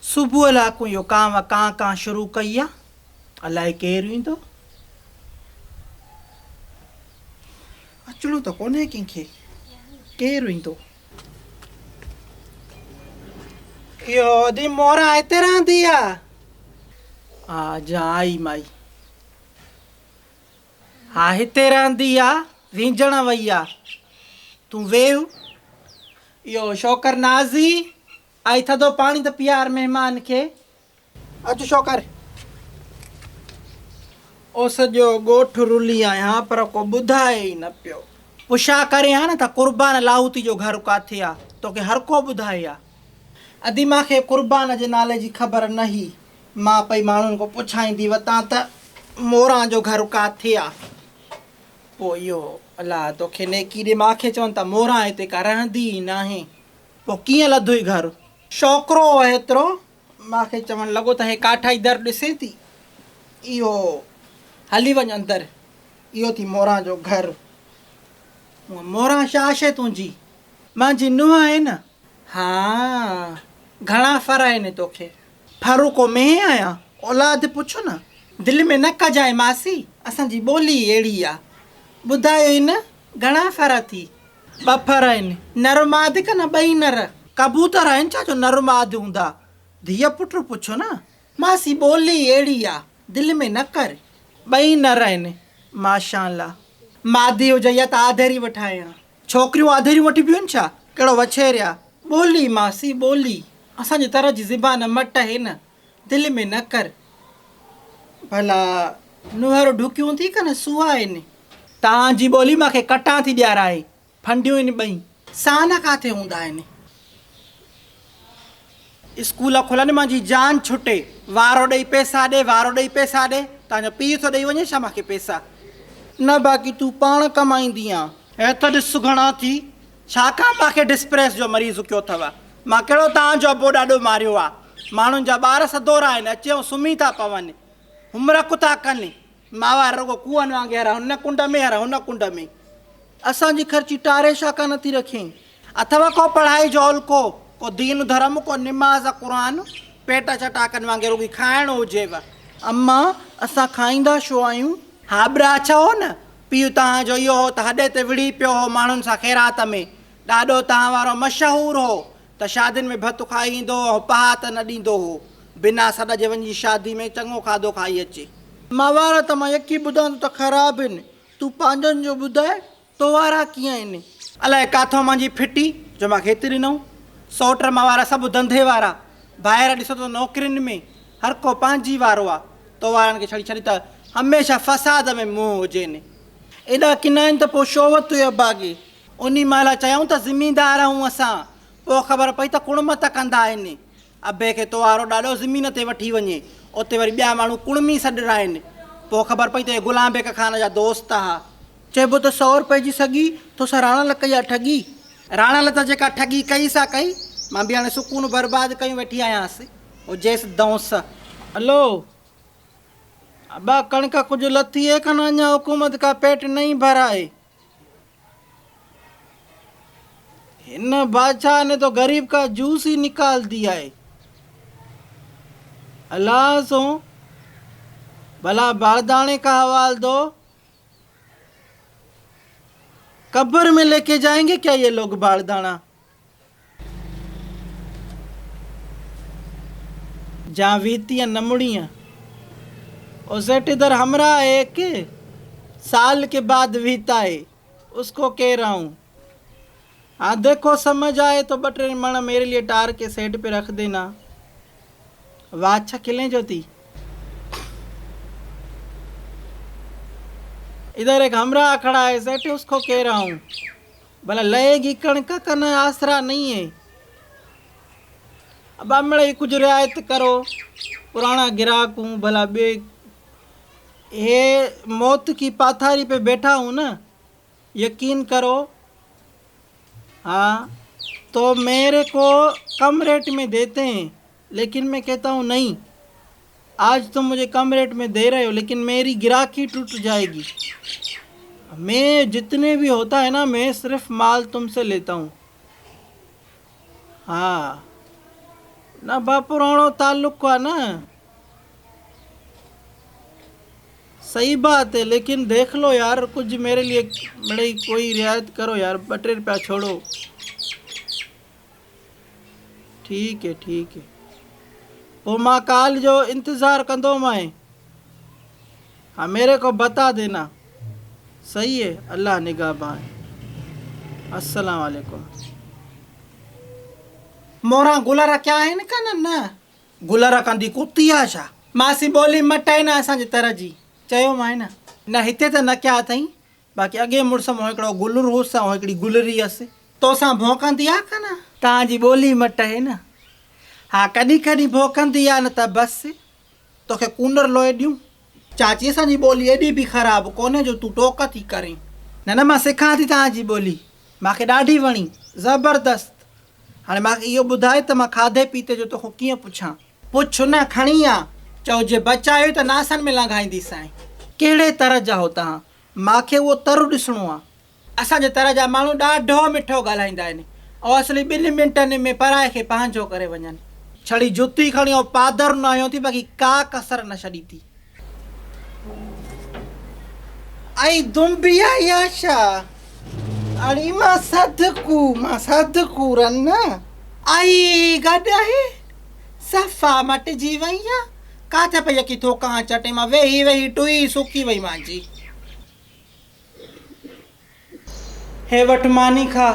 सुबुह लाकूं इहो कांव कां कां शुरू कई आहे। अलाए केरु ईंदो, अचिणो त कोन्हे कंहिंखे। केरु ईंदो? इहो दी मोरा हिते रहंदी आहे। हा जा आई माई। हा हिते रहंदी आहे, रींझण वई आहे। तूं वेह। इहो शौकर नाज़ी आई थधो पाणी त पीआर महिमान खे। अचु शौकर। ओ सॼो ॻोठु रुली आहियां पर को ॿुधाए ई न पियो। पुछा करे हा न त कुर्बान लाहूती जो घर किथे आहे, तोखे हर को ॿुधाए आहे। अदी मूंखे कुर्बान जे नाले जी ख़बर न हुई। मां पई माण्हुनि खां पुछाईंदी वतां त मोरा जो घर किथे आहे। पोइ इहो अलाह तोखे नेकी ॾे, मूंखे चवनि था मोरा हिते का रहंदी ई न आहे। पोइ कीअं लधोई घर? छोकिरो हेतिरो मूंखे चवणु लॻो त हे काठा ई दर ॾिसे थी। इहो हली वञ अंदरि, इहो थी मोरा जो घर। मोरा छा शइ तुंहिंजी? मुंहिंजी नुंहुं आहे न। हा घणा फर आहिनि तोखे? फरू को में आहियां, औलाद पुछो न। दिलि में न कजांइ मासी, असांजी ॿोली अहिड़ी आहे। ॿुधायो ई न घणा फर थी? 2 फर आहिनि। नर माद का न ॿई नर? कबूतर आहिनि छा जो नर माद हूंदा? धीअ पुट पुछो न। मासी ॿोली अहिड़ी आहे, दिलि में न कर। 2 नर आहिनि माशाअल्लाह। मादी हुजे या त आधेरी वठायां। छोकिरियूं आधेरियूं वठी बियूं आहिनि छा? कहिड़ो वछेरिया? ॿोली मासी ॿोली, असांजी तरह जी ज़बान मट आहे न, दिलि में न कर। भला नुंहर ढुकियूं थी का न सुहा आहिनि? तव्हांजी ॿोली मूंखे कटां थी ॾियाराए। फंडियूं आहिनि 2। सान किथे हूंदा आहिनि? स्कूल खुलनि मुंहिंजी जान छुटे। वारो ॾेई पैसा ॾे, वारो ॾेई पैसा ॾे। तव्हांजो पीउ थो ॾेई वञे छा मूंखे पैसा? न बाक़ी तूं पाण कमाईंदी आहे। हे त ॾिस घणा थी। छाकाणि मूंखे डिस्प्रेस जो मरीज़ कयो अथव? मां कहिड़ो तव्हांजो अबो ॾाढो मारियो आहे? माण्हुनि जा ॿार सदोरा आहिनि, अची ऐं सुम्ही था पवनि, हुमरक था कनि। मावा रुॻो कूअनि वांगुरु हुन कुंड में हर हुन कुंड में। असांजी ख़र्ची टारे छा कान थी रखें? अथव को पढ़ाई जो हल्को, को दीन धर्म, को निमाज़ क़ुरान? पेट चटाकनि वांगुरु रुॻी खाइणो हुजेव। अम्मा असां खाईंदा छो आहियूं? हाॿरा चओ न। पीउ तव्हांजो इहो हो त हॾे ते विड़ी पियो हो माण्हुनि सां ख़ैरात में। ॾाढो तव्हां वारो मशहूरु हो त शादियुनि में भतु खाई ईंदो हो, पहा त न ॾींदो हो। बिना सॾ जे वञी शादी में चङो खाधो खाई अचे। मां वारा त मां यकी ॿुधां त ख़राबु आहिनि। तूं पंहिंजनि जो ॿुधाए, तो वारा कीअं आहिनि? अलाए काथो मुंहिंजी फिटी जो मां खेति ॾिनऊं। सौट मां वारा सभु धंधे वारा। ॿाहिरि ॾिसो त नौकिरियुनि में हर को पंहिंजी वारो आहे। तो वारनि खे छॾी छॾी त हमेशह फ़साद में मुंहुं हुजेनि। एॾा किना आहिनि त पोइ शोवत या बाग़ी। उन महिल चयूं त ज़िमीदार आहियूं असां, पोइ ख़बर पई त कुड़मत कंदा आहिनि। अबे खे तो वारो ॾाढो ज़मीन ते वठी वञे, उते वरी ॿिया माण्हू कुड़मी सॾिड़ा आहिनि। पोइ ख़बर पई त हे गुलाम बेग ख़ान जा दोस्त हुआ। चइबो त 100 रुपए जी सॻी तोसां राणा कई आहे ठगी। राणा त जेका ठगी कई सा कई, मां बि हाणे सुकून बर्बादु कयूं वेठी आयांसि। ओ जेसि दौंस। हलो अबा कणिक कुझु लथी है का न? अञा हुकूमत का पेट नहीं भरा है। इन बादशाह ने तो गरीब का जूस ही निकाल दिया है। अल्लाह सो भला बारदाने का हवाल दो। कब्र में लेके जाएंगे क्या ये लोग बारदाना? जहाँ वीतियाँ नमुड़ियाँ। और सेठ इधर हमरा एक साल के बाद वीता है, उसको कह रहा हूँ। हाँ देखो समझ आए तो 2-3 मण मेरे लिए टार के सेट पे रख देना। वाह अच्छा खिलें जो थी। इधर एक हमरा खड़ा है सेठ, उसको कह रहा हूँ भला लएगी कणक का न आसरा नहीं है। अब हमने ही कुछ रियायत करो, पुराना गिराक हूँ भला बे ये मौत की पाथारी पे बैठा हूँ ना, यकीन करो। हाँ तो मेरे को कम रेट में देते हैं, लेकिन मैं कहता हूँ नहीं, आज तुम मुझे कम रेट में दे रहे हो लेकिन मेरी गिराकी टूट जाएगी। मैं जितने भी होता है ना, मैं सिर्फ माल तुमसे लेता हूँ। हाँ ना बा पुरानो ताल्लुक आहे न। सही बात है, लेकिन देख लो यार कुछ मेरे लिए बड़ी कोई रियायत करो यार, 2-3 रुपया छोड़ो। ठीक है ठीक है, पोइ मां काल जो इंतज़ार कंदो मैं। हाँ मेरे को बता देना। सही है, अल्लाह निगाहबान। अस्सलाम वालेकुम। मोरा गुलारा क्या है न कन न गुलारा कंदी कुती आहे छा? मासी ॿोली मटाए न असांजे तरह जी, चयोमांइ न। न हिते त न कया अथई, बाक़ी अॻे मुड़ुस मां हिकिड़ो गुलर हुअसि ऐं हिकिड़ी गुलरी हुअसि, तोसां भौंकंदी आहे कन, तव्हांजी ॿोली मटाए न। हा कॾहिं कॾहिं भौंकंदी आहे न त बसि तोखे कूनर लोए ॾियूं। चाची असांजी ॿोली एॾी बि ख़राबु कोन्हे जो तूं टोक थी करें। न न मां सिखां थी तव्हांजी ॿोली, मूंखे ॾाढी वणी, ज़बरदस्त। हाणे मूंखे इहो ॿुधाए त मां खाधे पीते जो तोखां कीअं पुछां? पुछ न, खणी आ। चओ जे बचायो त नासनि में लॻाईंदीसांइ। कहिड़े तरह जा हो तव्हां? मूंखे उहो तरु ॾिसणो आहे। असांजे तरह जा माण्हू ॾाढो मिठो ॻाल्हाईंदा आहिनि ऐं असली 2 मिंटनि में पराए खे पंहिंजो करे वञनि। छड़ी जुती खणी ऐं पादर न आयो थी, बाक़ी का कसर न छॾी थी। आई दुंबी आई आहे छा? अड़ी मां सदकू रन आई गॾु आहे सफ़ा मटिजी वई आहे। काथे पई अकी थोका चटे, मां वेही वेही टुई सुकी वई मुंहिंजी। हे वटि मानी खा,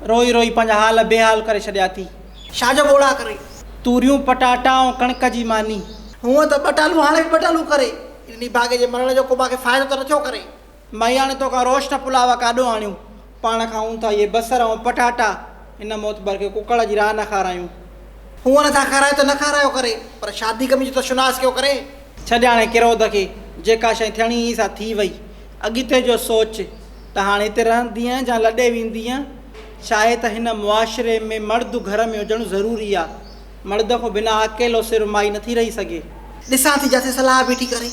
रोई रोई पंहिंजा हाल बेहाल करे छॾिया थी। छाजो ॻोड़ा करे? तूरियूं पटाटा ऐं कणिक जी मानी। हूअं त बटालू हाणे बि बटालू करे, इन भागे जे मरण जो को मूंखे फ़ाइदो त नथो करे। मई हाणे तोखां रोस्ट पुलाव काॾो आणियूं, पाण खाऊं था इहे बसर ऐं पटाटा, इन मोतबर खे कुकड़ जी राह न खारायूं। हूअं नथा खारायो त न खारायो करे, पर शादी कमी जो त शुनास कयो करे। छॾ हाणे किरोध खे, जेका शइ थियणी ई सा थी वई। अॻिते जो सोच त हाणे हिते रहंदीअ या लॾे वेंदीअ। छा आहे त हिन मुआशिरे में मर्द घर में हुजणु ज़रूरी आहे। मर्द खां बिना अकेलो सिर माई नथी रही सघे। ॾिसां थी जिते सलाह बीठी करे।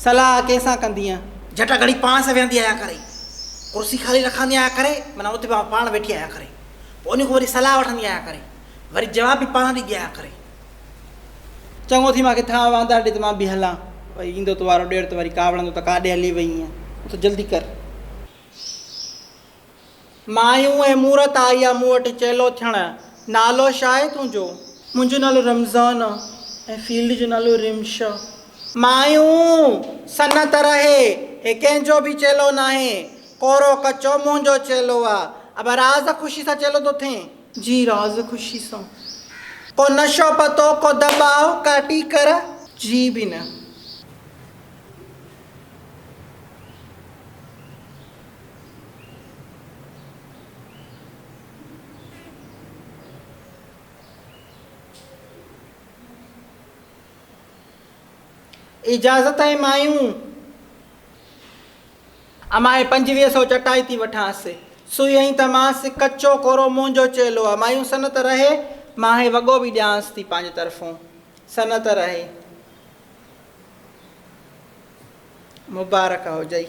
सलाह कंहिंसां कंदीअ? झट घड़ी पाण सां वेहंदी आहियां करे, कुर्सी ख़ाली रखंदी आहियां करे, माना उते पाण वेठी आहियां करे, पोइ उन खां वरी सलाह वठंदी आहियां करे, वरी जवाब बि पाण ॾींदी आहियां करे। चङो थी मूंखे थां वांदा ॾे त मां बि हलां, वरी ईंदो त वारो ॾेर त वरी कावड़ंदो त काॾे हली वई आहियां, त जल्दी कर। मायूं ऐं मूरत आई आहे मूं वटि चेलो थियणु। नालो छा आहे तुंहिंजो? मुंहिंजो नालो रमज़ान आहे ऐं फील्ड जो नालो रिमशा। मायूं सनत रहे, हे कंहिंजो बि चेलो न आहे, कोरो कचो मुंहिंजो चेलो आहे। अब राज़ ख़ुशी सां चेलो थो थिए? जी राज़ ख़ुशी सां। को नशो पतो, को दबाव, का टीकर? जी बि न। इजाज़त आहे मायूं। अमाए 2500 चटाई थी वठांसि, सुई आई त मांसि कचो कोरो मुंहिंजो चेलो आहे। मायूं सनत रहे, मां हे वॻो बि ॾियांसि थी पंहिंजे तरफ़ों, सनत रहे, मुबारक हुजई।